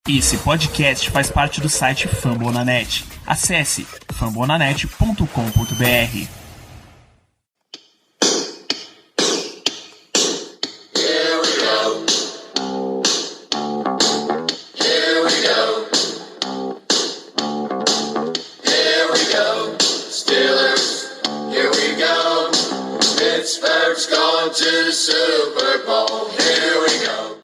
Esse podcast faz parte do site Fambonanet. Acesse fambonanet.com.br.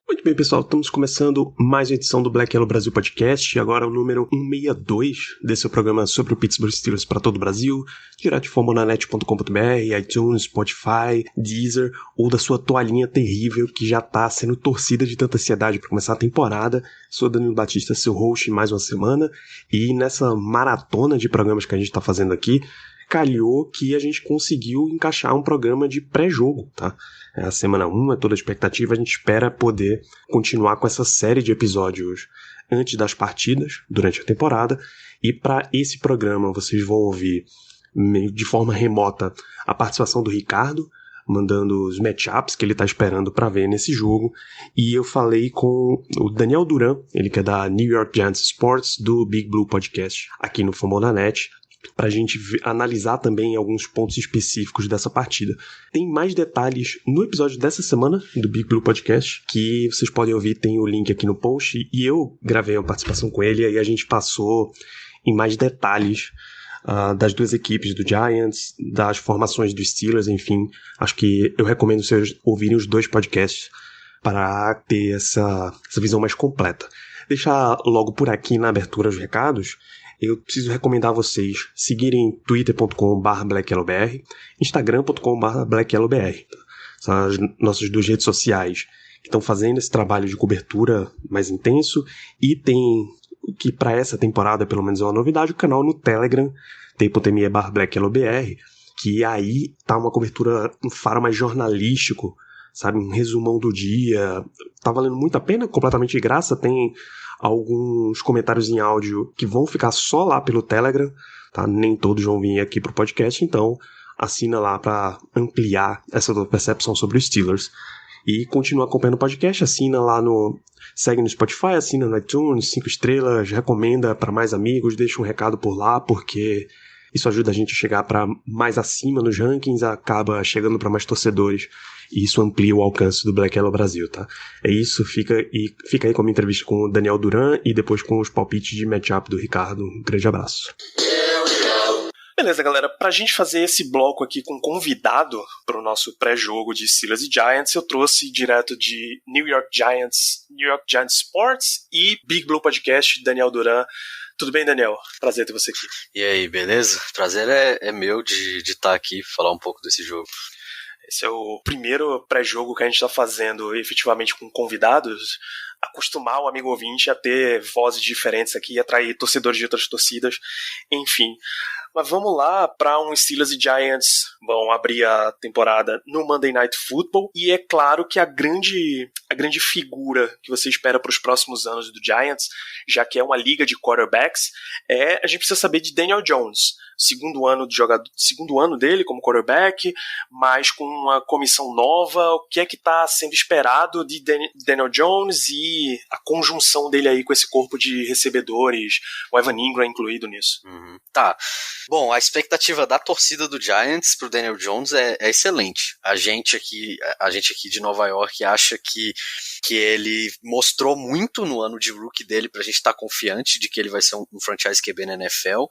Muito bem, pessoal, estamos começando mais uma edição do Black Yellow Brasil Podcast, agora o número 162 desse programa sobre o Pittsburgh Steelers para todo o Brasil, direto de fambonanet.com.br, iTunes, Spotify, Deezer, ou da sua toalhinha terrível que já está sendo torcida de tanta ansiedade para começar a temporada. Sou Danilo Batista, seu host mais uma semana, e nessa maratona de programas que a gente está fazendo aqui, calhou que a gente conseguiu encaixar um programa de pré-jogo, tá? A semana 1 é toda a expectativa, a gente espera poder continuar com essa série de episódios antes das partidas, durante a temporada, e para esse programa vocês vão ouvir de forma remota a participação do Ricardo, mandando os matchups que ele está esperando para ver nesse jogo, e eu falei com o Daniel Duran, ele que é da New York Giants Sports, do Big Blue Podcast, aqui no Fambonanet, para a gente analisar também alguns pontos específicos dessa partida. Tem mais detalhes no episódio dessa semana do Big Blue Podcast, que vocês podem ouvir, tem o link aqui no post, e eu gravei uma participação com ele, e a gente passou em mais detalhes das duas equipes do Giants, das formações dos Steelers, enfim. Acho que eu recomendo vocês ouvirem os dois podcasts para ter essa visão mais completa. Deixar logo por aqui na abertura os recados. Eu preciso recomendar a vocês seguirem twitter.com/blackyellowbr, instagram.com/blackyellowbr. São as nossas duas redes sociais que estão fazendo esse trabalho de cobertura mais intenso, e tem o que para essa temporada pelo menos é uma novidade, o canal no Telegram, t.me/blackyellowbr, que aí tá uma cobertura, um faro mais jornalístico, sabe, um resumão do dia. Tá valendo muito a pena, completamente de graça, tem alguns comentários em áudio que vão ficar só lá pelo Telegram, tá? Nem todos vão vir aqui pro podcast, então assina lá para ampliar essa tua percepção sobre os Steelers. E continua acompanhando o podcast, segue no Spotify, assina no iTunes, 5 estrelas, recomenda para mais amigos, deixa um recado por lá, porque isso ajuda a gente a chegar para mais acima nos rankings, acaba chegando para mais torcedores, e isso amplia o alcance do Black Yellow Brasil, tá? É isso, fica aí com a minha entrevista com o Daniel Duran e depois com os palpites de matchup do Ricardo. Um grande abraço. Beleza, galera, pra gente fazer esse bloco aqui com convidado pro nosso pré-jogo de Steelers e Giants, eu trouxe direto de New York Giants Sports e Big Blue Podcast, Daniel Duran. Tudo bem, Daniel? Prazer ter você aqui. E aí, beleza? Prazer é meu de estar aqui e falar um pouco desse jogo. Esse é o primeiro pré-jogo que a gente está fazendo efetivamente com convidados, acostumar o amigo ouvinte a ter vozes diferentes aqui, atrair torcedores de outras torcidas, enfim. Mas vamos lá para um Steelers e Giants vão abrir a temporada no Monday Night Football, e é claro que a grande figura que você espera para os próximos anos do Giants, já que é uma liga de quarterbacks, a gente precisa saber de Daniel Jones. Segundo ano dele como quarterback, mas com uma comissão nova, o que é que está sendo esperado de Daniel Jones e a conjunção dele aí com esse corpo de recebedores, o Evan Ingram incluído nisso? Tá. Bom, a expectativa da torcida do Giants pro Daniel Jones é excelente. A gente aqui de Nova York acha que ele mostrou muito no ano de rookie dele pra gente estar confiante de que ele vai ser um franchise QB na NFL.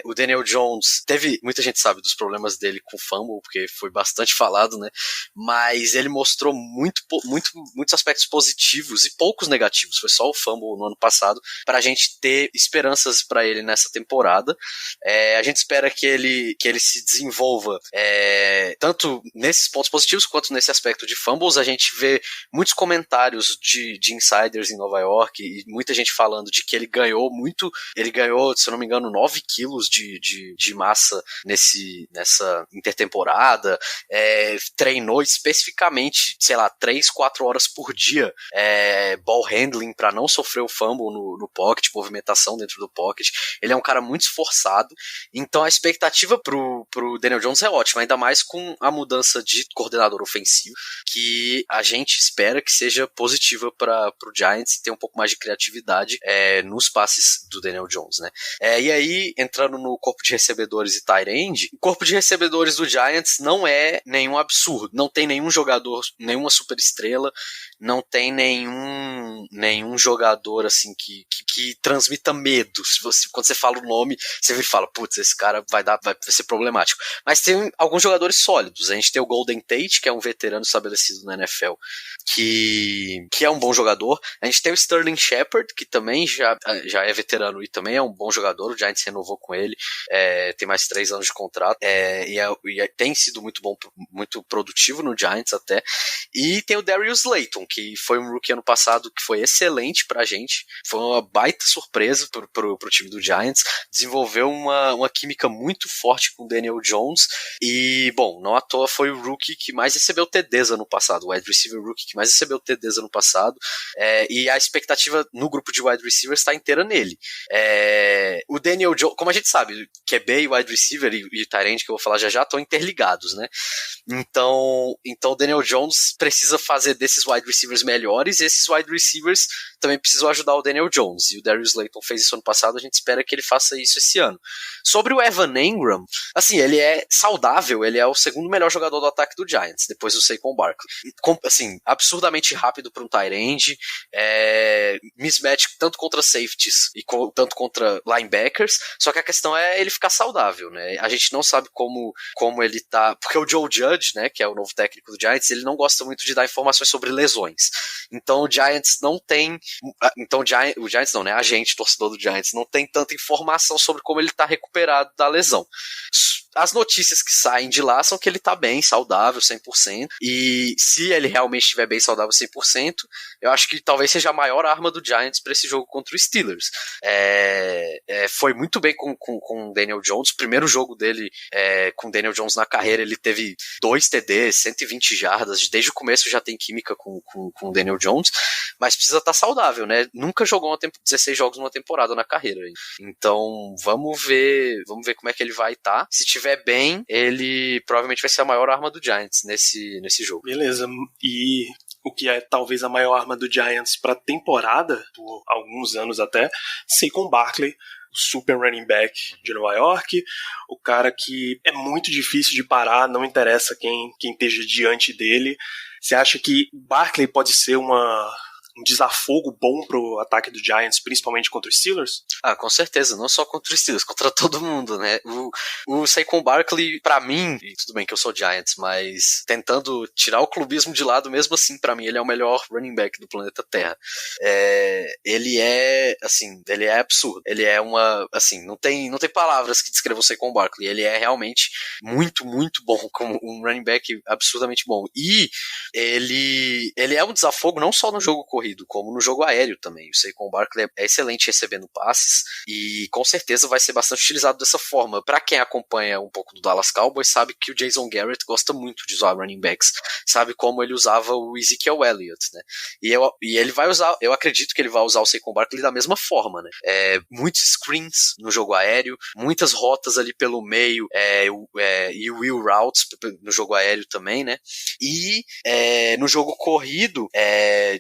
O Daniel Jones, muita gente sabe dos problemas dele com fumble, porque foi bastante falado, né? Mas ele mostrou muitos aspectos positivos e poucos negativos. Foi só o fumble no ano passado, pra gente ter esperanças pra ele nessa temporada. A gente espera que ele se desenvolva tanto nesses pontos positivos quanto nesse aspecto de fumbles. A gente vê muitos comentários de insiders em Nova York e muita gente falando de que ele ganhou, se eu não me engano, 9 quilos de massa nessa intertemporada, treinou especificamente, 3, 4 horas por dia, ball handling para não sofrer o fumble no pocket, movimentação dentro do pocket. Ele é um cara muito esforçado, então a expectativa pro Daniel Jones é ótima, ainda mais com a mudança de coordenador ofensivo, que a gente espera que seja positiva para o Giants e ter um pouco mais de criatividade nos passes do Daniel Jones, né? E aí, entrando no corpo de recebedores e tight end, o corpo de recebedores do Giants não é nenhum absurdo, não tem nenhum jogador, nenhuma superestrela, não tem nenhum jogador assim que transmita medo. Quando você fala o nome, você vira e fala, putz, esse cara vai ser problemático. Mas tem alguns jogadores sólidos. A gente tem o Golden Tate, que é um veterano estabelecido na NFL, que é um bom jogador. A gente tem o Sterling Shepard, que também já é veterano e também é um bom jogador. O Giants renovou com ele, tem mais 3 anos de contrato, e tem sido muito bom, muito produtivo no Giants até. E tem o Darius Slayton, que foi um rookie ano passado que foi excelente pra gente, foi uma baita surpresa pro time do Giants, desenvolveu uma química muito forte com o Daniel Jones, e bom, não à toa foi o rookie que mais recebeu TDs ano passado, o wide receiver rookie que mais recebeu TDs ano passado, e a expectativa no grupo de wide receivers está inteira nele. O Daniel Jones, como a gente sabe, QB e wide receiver e tight end, que eu vou falar já estão interligados, né? Então o Daniel Jones precisa fazer desses wide receivers melhores, e esses wide receivers também precisam ajudar o Daniel Jones, e o Darius Slayton fez isso ano passado, a gente espera que ele faça isso esse ano. Sobre o Evan Engram, assim, ele é saudável, ele é o segundo melhor jogador do ataque do Giants, depois do Saquon Barkley. Assim, absurdamente rápido para um tight end, mismatch tanto contra safeties e tanto contra linebackers, só que a questão é ele ficar saudável, né? A gente não sabe como ele tá, porque o Joe Judge, né, que é o novo técnico do Giants, ele não gosta muito de dar informações sobre lesões. Então o Giants não tem, o Giants não, né, a gente, torcedor do Giants, não tem tanta informação sobre como ele tá recuperado da lesão. As notícias que saem de lá são que ele tá bem, saudável, 100%, e se ele realmente estiver bem saudável 100%, eu acho que talvez seja a maior arma do Giants para esse jogo contra o Steelers. Foi muito bem com o Daniel Jones, o primeiro jogo dele com o Daniel Jones na carreira, ele teve 2 TDs, 120 jardas, desde o começo já tem química com o Daniel Jones, mas precisa estar saudável, né? Nunca jogou 16 jogos numa temporada na carreira. Então, vamos ver como é que ele vai estar. Se tiver bem, ele provavelmente vai ser a maior arma do Giants nesse jogo. Beleza, e o que é talvez a maior arma do Giants para a temporada, por alguns anos até, Saquon Barkley, o super running back de Nova York, o cara que é muito difícil de parar, não interessa quem esteja diante dele. Você acha que Barkley pode ser um desafogo bom pro ataque do Giants, principalmente contra os Steelers? Com certeza, não só contra os Steelers, contra todo mundo, né? O Saquon Barkley, pra mim, e tudo bem que eu sou Giants, mas tentando tirar o clubismo de lado, mesmo assim, pra mim, ele é o melhor running back do planeta Terra. Ele é absurdo. Ele é não tem palavras que descrevam o Saquon Barkley. Ele é realmente muito, muito bom, como um running back absurdamente bom. E ele é um desafogo não só no jogo corrido, como no jogo aéreo também. O Saquon Barkley é excelente recebendo passes e com certeza vai ser bastante utilizado dessa forma. Para quem acompanha um pouco do Dallas Cowboys, sabe que o Jason Garrett gosta muito de usar running backs, sabe como ele usava o Ezekiel Elliott, né? E ele vai usar, eu acredito que ele vai usar o Saquon Barkley da mesma forma, né? Muitos screens no jogo aéreo, muitas rotas ali pelo meio, e wheel routes no jogo aéreo também, né? E no jogo corrido,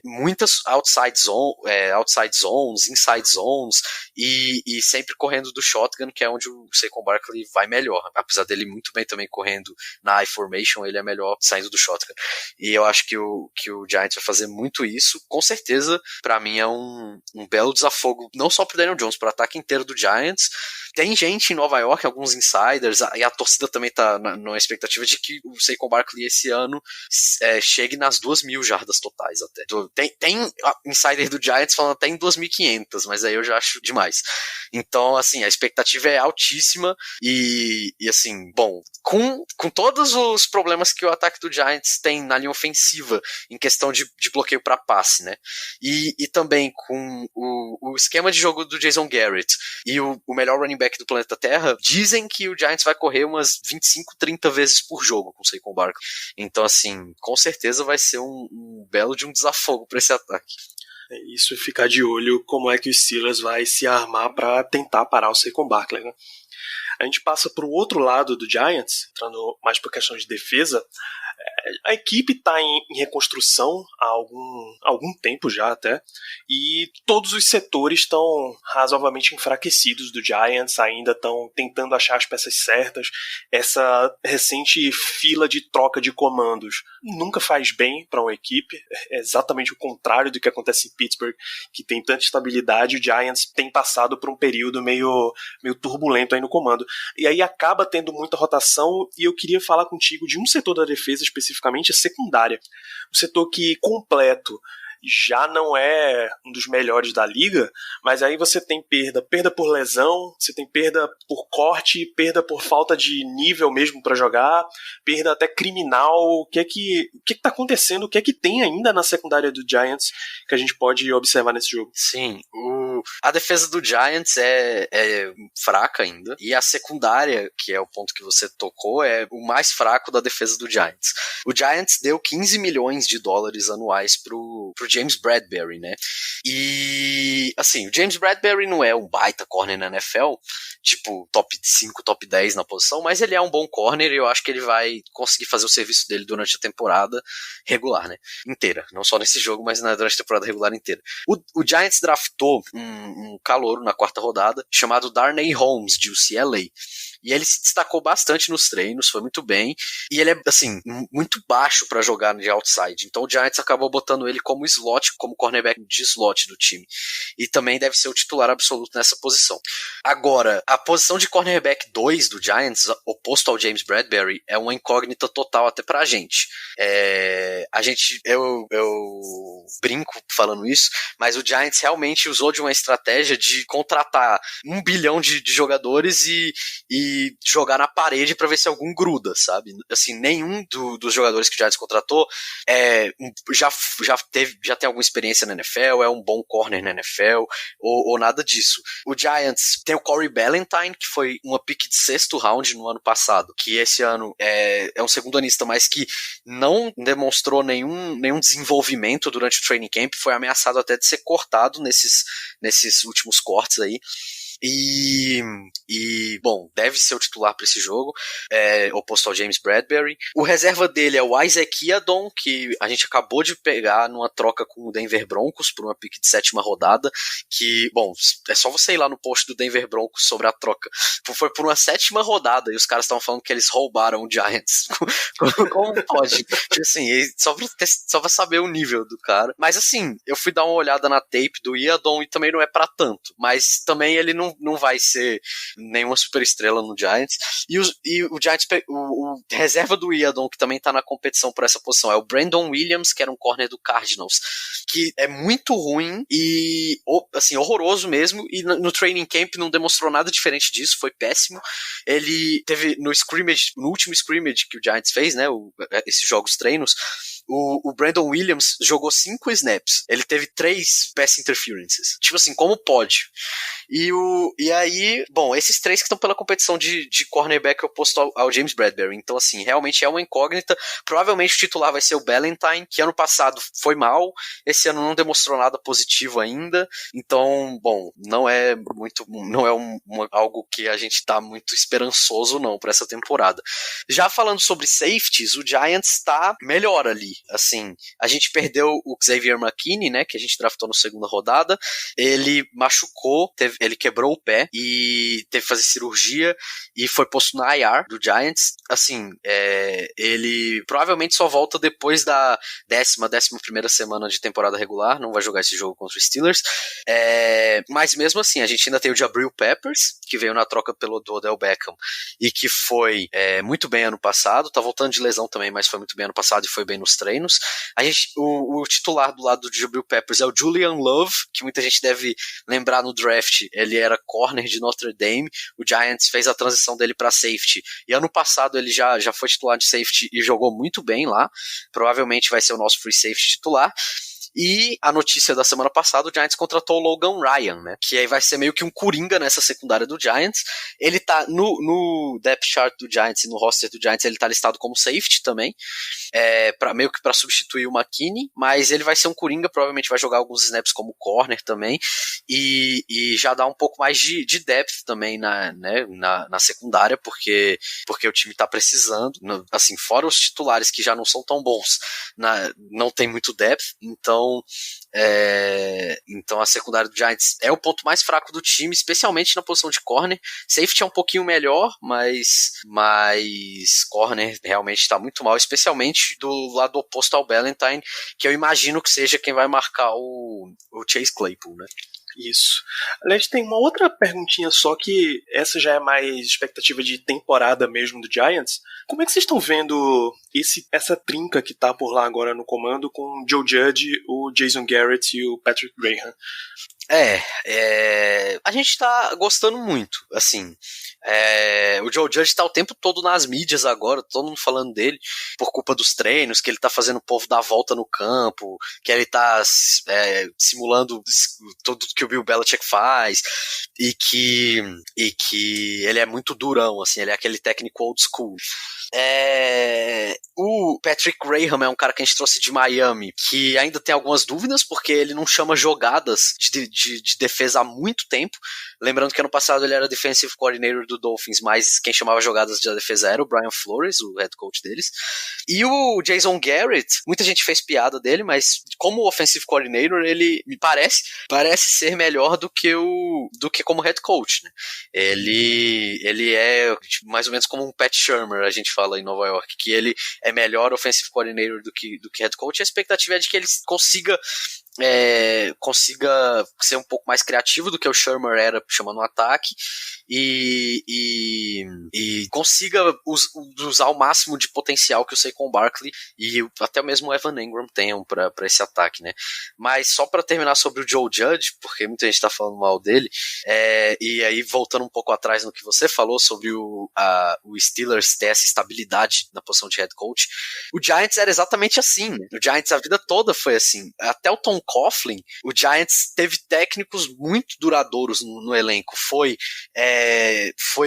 muitas outside zones, inside zones, e sempre correndo do shotgun, que é onde o Saquon Barkley vai melhor. Apesar dele muito bem também correndo na I-formation, ele é melhor saindo do shotgun. E eu acho que o Giants vai fazer muito isso. Com certeza, pra mim é um belo desafogo, não só pro Daniel Jones, pro ataque inteiro do Giants. Tem gente em Nova York, alguns insiders, e a torcida também tá na expectativa de que o Saquon Barkley esse ano chegue nas 2.000 jardas totais até. Tem insider do Giants falando até em 2.500, mas aí eu já acho demais. Então, assim, a expectativa é altíssima e assim, bom, com todos os problemas que o ataque do Giants tem na linha ofensiva, em questão de bloqueio para passe, né? E também com o esquema de jogo do Jason Garrett e o melhor running back do planeta Terra, dizem que o Giants vai correr umas 25, 30 vezes por jogo com o Saquon Barkley. Então, assim, com certeza vai ser um belo de um desafogo para esse ataque. Isso, ficar de olho como é que o Steelers vai se armar para tentar parar o Saquon Barkley, né? A gente passa para o outro lado do Giants, entrando mais por questão de defesa. A equipe está em reconstrução há algum tempo já até, e todos os setores estão razoavelmente enfraquecidos do Giants, ainda estão tentando achar as peças certas. Essa recente fila de troca de comandos nunca faz bem para uma equipe, é exatamente o contrário do que acontece em Pittsburgh, que tem tanta estabilidade. O Giants tem passado por um período meio turbulento aí no comando, e aí acaba tendo muita rotação. E eu queria falar contigo de um setor da defesa especificamente, a secundária, o setor que completo já não é um dos melhores da liga, mas aí você tem perda por lesão, você tem perda por corte, perda por falta de nível mesmo para jogar, perda até criminal. O que tá acontecendo? O que é que tem ainda na secundária do Giants que a gente pode observar nesse jogo? Sim, a defesa do Giants é fraca ainda, e a secundária, que é o ponto que você tocou, é o mais fraco da defesa do Giants. O Giants deu 15 milhões de dólares anuais pro James Bradberry, né? E, assim, o James Bradberry não é um baita corner na NFL, tipo top 5, top 10 na posição, mas ele é um bom corner e eu acho que ele vai conseguir fazer o serviço dele durante a temporada regular, né? Inteira. Não só nesse jogo, mas durante a temporada regular inteira. O Giants draftou um calouro na 4ª rodada, chamado Darnay Holmes, de UCLA. E ele se destacou bastante nos treinos, foi muito bem, e ele é, assim, muito baixo para jogar de outside. Então o Giants acabou botando ele como slot, como cornerback de slot do time. E também deve ser o titular absoluto nessa posição. Agora, a posição de cornerback 2 do Giants, oposto ao James Bradberry, é uma incógnita total até pra gente. Eu brinco falando isso, mas o Giants realmente usou de uma estratégia de contratar 1 bilhão de jogadores e jogar na parede pra ver se algum gruda, sabe? Assim, nenhum dos jogadores que o Giants contratou já tem alguma experiência na NFL, é um bom corner na NFL, ou nada disso. O Giants tem o Corey Ballentine, que foi uma pick de 6º round no ano passado, que esse ano é um segundo-anista, mas que não demonstrou nenhum desenvolvimento durante o training camp, foi ameaçado até de ser cortado nesses últimos cortes aí. E bom, deve ser o titular para esse jogo, oposto ao James Bradberry. O reserva dele é o Isaac Iadon, que a gente acabou de pegar numa troca com o Denver Broncos por uma pick de 7ª rodada, que, bom, é só você ir lá no post do Denver Broncos sobre a troca. Foi por uma 7ª rodada, e os caras estavam falando que eles roubaram o Giants. Como pode? Tipo assim, só pra saber o nível do cara. Mas assim, eu fui dar uma olhada na tape do Iadon e também não é pra tanto, mas também ele não vai ser nenhuma super estrela no Giants. E o Giants, o reserva do Iadon, que também tá na competição por essa posição, é o Brandon Williams, que era um corner do Cardinals, que é muito ruim e, assim, horroroso mesmo, e no training camp não demonstrou nada diferente disso, foi péssimo. Ele teve no último scrimmage que o Giants fez, né, esses jogos treinos, o Brandon Williams jogou 5 snaps. Ele teve 3 pass interferences. Tipo assim, como pode? E aí, bom, esses 3 que estão pela competição de cornerback oposto ao James Bradberry. Então, assim, realmente é uma incógnita. Provavelmente o titular vai ser o Ballentine, que ano passado foi mal. Esse ano não demonstrou nada positivo ainda. Então, bom, não é algo que a gente tá muito esperançoso, não, pra essa temporada. Já falando sobre safeties, o Giants tá melhor ali. Assim, a gente perdeu o Xavier McKinney, né, que a gente draftou na 2ª rodada. Ele machucou, ele quebrou o pé e teve que fazer cirurgia e foi posto na IR do Giants. Assim, ele provavelmente só volta depois da 11ª semana de temporada regular, não vai jogar esse jogo contra os Steelers. Mas mesmo assim, a gente ainda tem o Jabril Peppers, que veio na troca pelo Odell Beckham e que foi muito bem ano passado, tá voltando de lesão também, mas foi muito bem ano passado e foi bem nos treinos. O titular do lado do Jabril Peppers é o Julian Love, que muita gente deve lembrar no draft. Ele era corner de Notre Dame, o Giants fez a transição dele para safety, e ano passado ele já foi titular de safety e jogou muito bem lá, provavelmente vai ser o nosso free safety titular. E a notícia da semana passada, o Giants contratou o Logan Ryan, né? Que aí vai ser meio que um coringa nessa secundária do Giants. Ele tá no depth chart do Giants e no roster do Giants, ele tá listado como safety também, meio que pra substituir o McKinney, mas ele vai ser um coringa, provavelmente vai jogar alguns snaps como corner também, e já dá um pouco mais de depth também na secundária, porque o time tá precisando, assim, fora os titulares que já não são tão bons, não tem muito depth, então a secundária do Giants é o ponto mais fraco do time, especialmente na posição de corner. Safety é um pouquinho melhor, mas corner realmente está muito mal, especialmente do lado oposto ao Ballantyne, que eu imagino que seja quem vai marcar o Chase Claypool, né? Isso. Aliás, tem uma outra perguntinha só, que essa já é mais expectativa de temporada mesmo do Giants. Como é que vocês estão vendo essa trinca que tá por lá agora no comando com o Joe Judge, o Jason Garrett e o Patrick Graham? A gente tá gostando muito, assim, o Joe Judge tá o tempo todo nas mídias agora, todo mundo falando dele, por culpa dos treinos, que ele tá fazendo o povo dar a volta no campo, que ele tá simulando tudo que o Bill Belichick faz, e que ele é muito durão, assim, ele é aquele técnico old school. O Patrick Graham é um cara que a gente trouxe de Miami, que ainda tem algumas dúvidas, porque ele não chama jogadas de defesa há muito tempo. Lembrando que ano passado ele era defensive coordinator do Dolphins, mas quem chamava jogadas de defesa era o Brian Flores, o head coach deles. E o Jason Garrett, muita gente fez piada dele, mas como offensive coordinator, ele me parece ser melhor do que como head coach, né? Ele é mais ou menos como um Pat Shurmur, a gente fala em Nova York, que ele é melhor offensive coordinator do que head coach. A expectativa é de que ele consiga ser um pouco mais criativo do que o Shurmur era chamando um ataque e consiga usar o máximo de potencial que o Saquon Barkley e até mesmo o Evan Engram tenham para esse ataque, né? Mas só para terminar sobre o Joe Judge, porque muita gente tá falando mal dele, e aí voltando um pouco atrás no que você falou sobre o Steelers ter essa estabilidade na posição de head coach, o Giants era exatamente assim, né? O Giants a vida toda foi assim, até o Tom Coughlin, o Giants teve técnicos muito duradouros no elenco, foi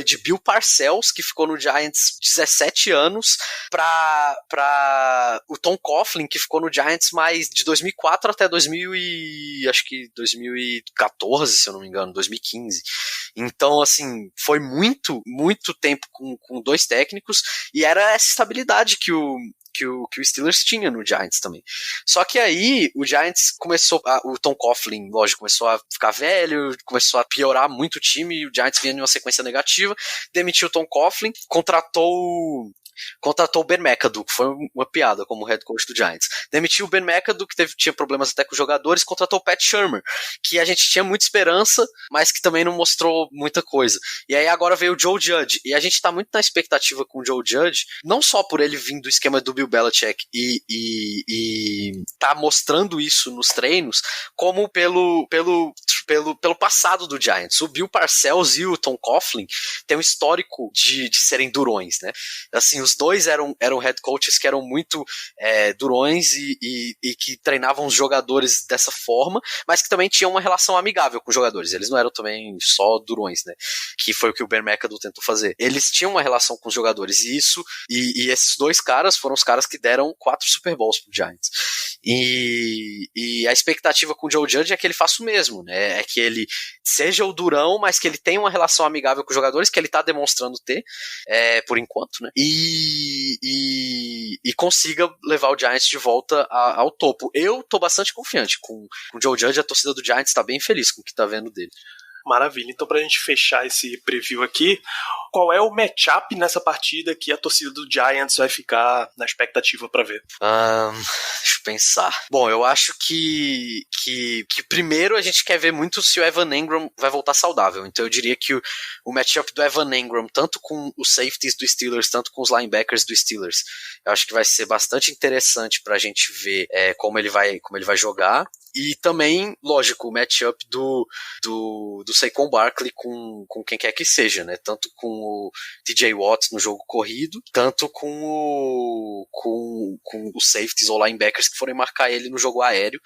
de Bill Parcells, que ficou no Giants 17 anos, para o Tom Coughlin, que ficou no Giants mais de 2004 até 2014, se eu não me engano, 2015. Então, assim, foi muito, muito tempo com dois técnicos, e era essa estabilidade que o Steelers tinha no Giants também. Só que aí o Giants o Tom Coughlin, lógico, começou a ficar velho, começou a piorar muito o time, e o Giants vinha em uma sequência negativa, demitiu o Tom Coughlin, contratou o Ben McAdoo, que foi uma piada como head coach do Giants. Demitiu o Ben McAdoo, que tinha problemas até com os jogadores, contratou o Pat Shurmur, que a gente tinha muita esperança, mas que também não mostrou muita coisa. E aí agora veio o Joe Judge, e a gente tá muito na expectativa com o Joe Judge, não só por ele vir do esquema do Bill Belichick e tá mostrando isso nos treinos, como pelo passado do Giants. O Bill Parcells e o Tom Coughlin têm um histórico de serem durões, né? Assim, os dois eram head coaches que eram muito durões e que treinavam os jogadores dessa forma, mas que também tinham uma relação amigável com os jogadores. Eles não eram também só durões, né? Que foi o que o Ben McAdoo tentou fazer. Eles tinham uma relação com os jogadores, e esses dois caras foram os caras que deram 4 Super Bowls pro Giants. E a expectativa com o Joe Judge é que ele faça o mesmo, né? É que ele seja o durão, mas que ele tenha uma relação amigável com os jogadores, que ele tá demonstrando ter, por enquanto, né? E consiga levar o Giants de volta ao topo. Eu tô bastante confiante com o Joe Judge, a torcida do Giants tá bem feliz com o que tá vendo dele. Maravilha. Então, pra gente fechar esse preview aqui, qual é o matchup nessa partida que a torcida do Giants vai ficar na expectativa pra ver? Deixa eu pensar. Bom, eu acho que primeiro a gente quer ver muito se o Evan Engram vai voltar saudável. Então eu diria que o matchup do Evan Engram, tanto com os safeties do Steelers, tanto com os linebackers do Steelers, eu acho que vai ser bastante interessante pra gente ver como ele vai jogar. E também, lógico, o matchup do Saquon Barkley com quem quer que seja, né? Tanto com o TJ Watt no jogo corrido, tanto com os safeties ou linebackers que forem marcar ele no jogo aéreo.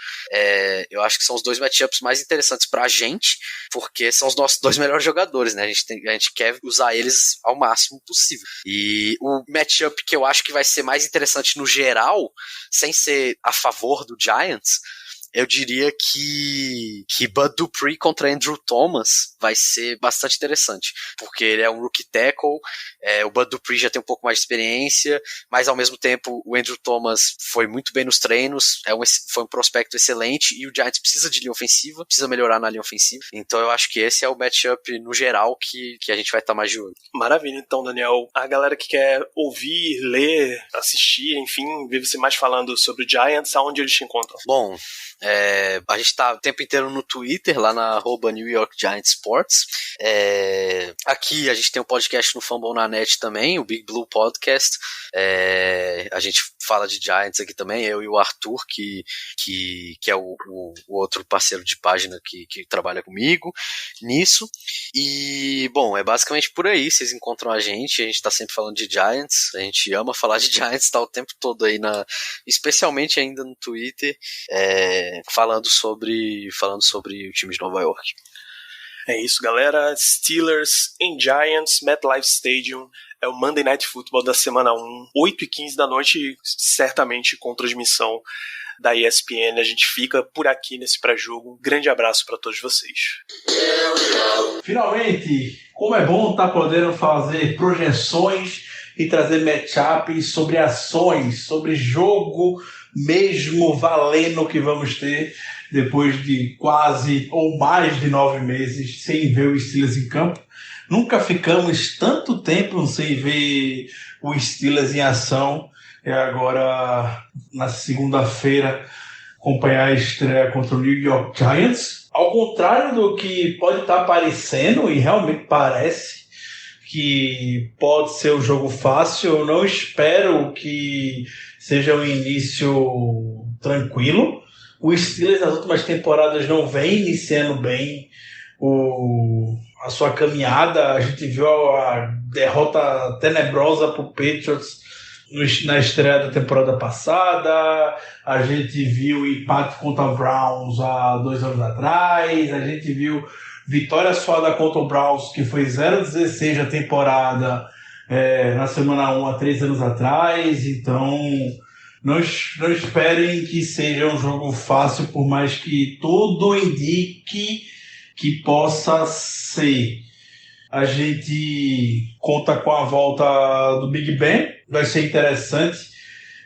Eu acho que são os dois matchups mais interessantes pra gente, porque são os nossos dois melhores jogadores, né? A gente quer usar eles ao máximo possível. E o matchup que eu acho que vai ser mais interessante no geral, sem ser a favor do Giants, eu diria que Bud Dupree contra Andrew Thomas vai ser bastante interessante, porque ele é um rookie tackle, o Bud Dupree já tem um pouco mais de experiência, mas ao mesmo tempo o Andrew Thomas foi muito bem nos treinos, foi um prospecto excelente, e o Giants precisa de linha ofensiva, precisa melhorar na linha ofensiva, então eu acho que esse é o matchup no geral que a gente vai estar mais de olho. Maravilha, então, Daniel. A galera que quer ouvir, ler, assistir, enfim, ver você mais falando sobre o Giants, aonde eles te encontram? Bom, a gente tá o tempo inteiro no Twitter, lá na @NewYorkGiantsSports. Aqui a gente tem um podcast no Fumble na Net também, o Big Blue Podcast. A gente fala de Giants aqui também, eu e o Arthur, que é o outro parceiro de página que trabalha comigo nisso. E, bom, é basicamente por aí, vocês encontram a gente tá sempre falando de Giants, a gente ama falar de Giants, tá o tempo todo aí, especialmente ainda no Twitter, falando sobre o time de Nova York. É isso, galera. Steelers em Giants, MetLife Stadium. É o Monday Night Football da semana 1, 8h15 da noite, certamente com transmissão da ESPN. A gente fica por aqui nesse pré-jogo. Um grande abraço para todos vocês. Finalmente, como é bom estar podendo fazer projeções e trazer matchups sobre ações, sobre jogo mesmo valendo que vamos ter depois de quase ou mais de 9 meses sem ver o Steelers em campo. Nunca ficamos tanto tempo sem ver o Steelers em ação. E agora, na segunda-feira, acompanhar a estreia contra o New York Giants. Ao contrário do que pode estar parecendo, e realmente parece, que pode ser um jogo fácil, eu não espero que seja um início tranquilo. O Steelers nas últimas temporadas não vem iniciando bem a sua caminhada. A gente viu a derrota tenebrosa para o Patriots na estreia da temporada passada, a gente viu o empate contra o Browns há 2 anos atrás, a gente viu vitória suada contra o Browns, que foi 0-16 da temporada na semana 1 há 3 anos atrás. Então não esperem que seja um jogo fácil, por mais que tudo indique que possa ser. A gente conta com a volta do Big Ben. Vai ser interessante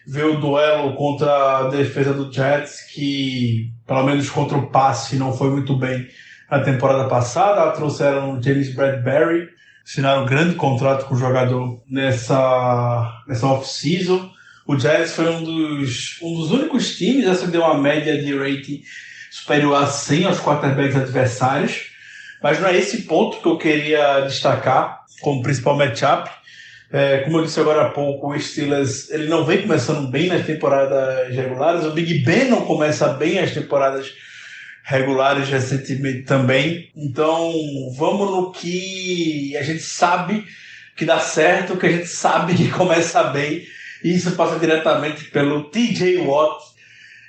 ver o duelo contra a defesa do Jets, que pelo menos contra o passe não foi muito bem na temporada passada. Trouxeram o James Bradbury, assinaram um grande contrato com o jogador nessa off-season. O Jets foi um dos únicos times a acender uma média de rating superior a 100 aos quarterbacks adversários. Mas não é esse ponto que eu queria destacar como principal matchup. Como eu disse agora há pouco, o Steelers ele não vem começando bem nas temporadas regulares. O Big Ben não começa bem as temporadas regulares recentemente também. Então vamos no que a gente sabe que dá certo, que a gente sabe que começa bem. E isso passa diretamente pelo TJ Watt.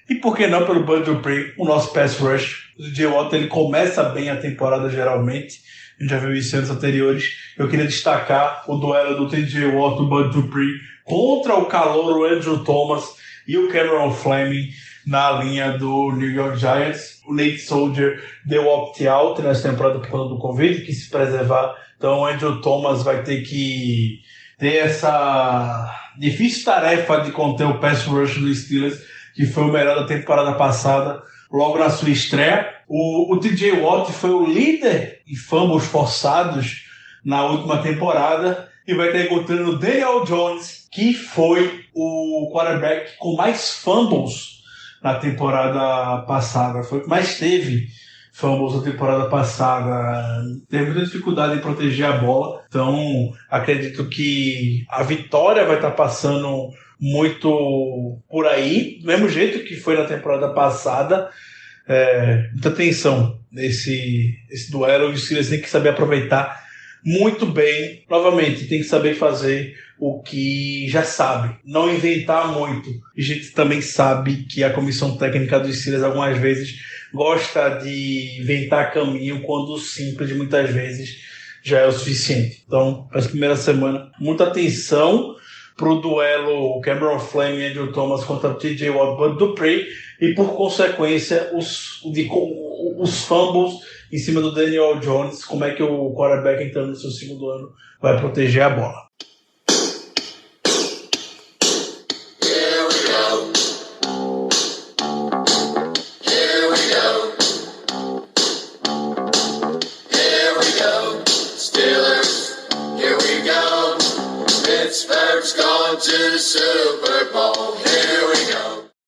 E por que não pelo Bud Dupree, o nosso pass rush. O TJ Watt ele começa bem a temporada geralmente. A gente já viu isso em anos anteriores. Eu queria destacar o duelo do TJ Watt e do Bud Dupree contra o calouro Andrew Thomas e o Cameron Fleming na linha do New York Giants. O Nate Soldier deu opt-out nessa temporada por conta do Covid, quis se preservar. Então o Andrew Thomas vai ter que ter essa difícil tarefa de conter o pass rush do Steelers, que foi o melhor da temporada passada, logo na sua estreia. O TJ Watt foi o líder em fumbles forçados na última temporada e vai estar encontrando o Daniel Jones, que foi o quarterback com mais fumbles na temporada passada. Foi o que mais teve fumbles na temporada passada. Teve muita dificuldade em proteger a bola. Então, acredito que a vitória vai estar passando muito por aí, do mesmo jeito que foi na temporada passada. muita tensão nesse duelo. E o Steelers tem que saber aproveitar muito bem. Novamente, tem que saber fazer o que já sabe, não inventar muito. E a gente também sabe que a comissão técnica dos Steelers algumas vezes gosta de inventar caminho quando o simples muitas vezes já é o suficiente. Então, essa primeira semana, muita atenção para o duelo Cameron Flame e Andrew Thomas contra TJ Watt, Bud Dupree, e por consequência os fumbles em cima do Daniel Jones. Como é que o quarterback entrando no seu segundo ano vai proteger a bola? Pittsburgh's gone to the Super Bowl.